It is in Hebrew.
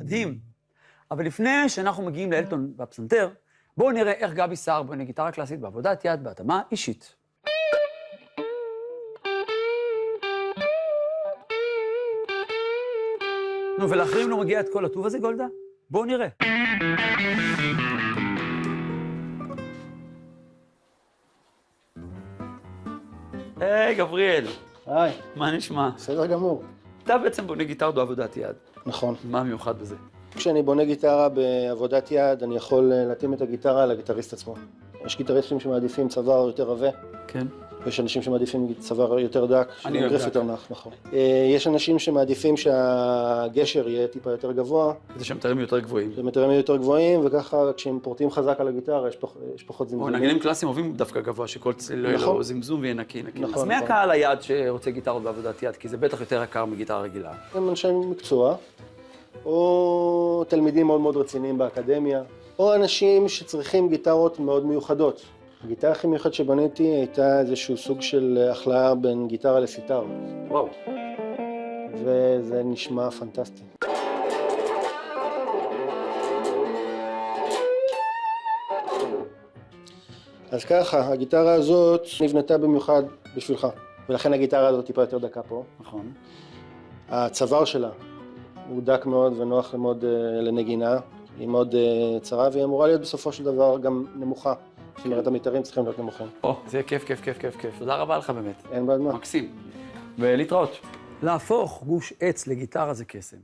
מדהים. אבל לפני שאנחנו מגיעים לאלטון והפסנתר, בואו נראה איך גבי סער בונה גיטרה קלאסית בעבודת יד בהתאמה אישית. נו, ולאחרים לא מגיע את כל הטוב הזה, גולדה? בואו נראה. היי, גבריאל. היי. מה נשמע? בסדר גמור. אתה בעצם בונה גיטרה בעבודת יד. נכון. מה מיוחד בזה? כשאני בונה גיטרה בעבודת יד, אני יכול להתאים את הגיטרה לגיטריסט עצמו. יש גיטריסטים שמעדיפים צוואר יותר עבה. כן. יש אנשים שמעדיפים צוואר יותר דק, גריף יותר נח, נכון. יש אנשים שמעדיפים שהגשר יהיה טיפה יותר גבוה. זה שהמטרים יותר גבוהים. שהמטרים יותר גבוהים, וככה כשהם פורטים חזק על הגיטרה, יש פחות זמזומים. נגנים קלאסיים אוהבים דווקא גבוה, שכל צליל לא יהיה לו זמזום ויהיה נקי. נכון. אז מי הקהל היעד שרוצה גיטרות בעבודת יד? כי זה בטח יותר יקר מגיטרה רגילה. הם אנשי מקצוע, או תלמידים מאוד מאוד רציניים באקדמיה, או אנשים שצריכים גיטרות מאוד מיוחדות. הגיטרה הכי מיוחדת שבניתי הייתה איזשהו סוג של החלאה בין גיטרה לסיטר. וואו. וזה נשמע פנטסטי. אז ככה, הגיטרה הזאת נבנתה במיוחד בשבילך, ולכן הגיטרה הזאת טיפה יותר דקה פה. נכון. הצוואר שלה הוא דק מאוד ונוח מאוד לנגינה, היא מאוד צרה, והיא אמורה להיות בסופו של דבר גם נמוכה. זאת אומרת, המתארים צריכים להיות נמוכים. זה כיף, כיף, כיף, כיף, כיף. תודה רבה לך באמת. אין בעד מה. מקסים. ולהתראות. להפוך גוש עץ לגיטרה זה קסם.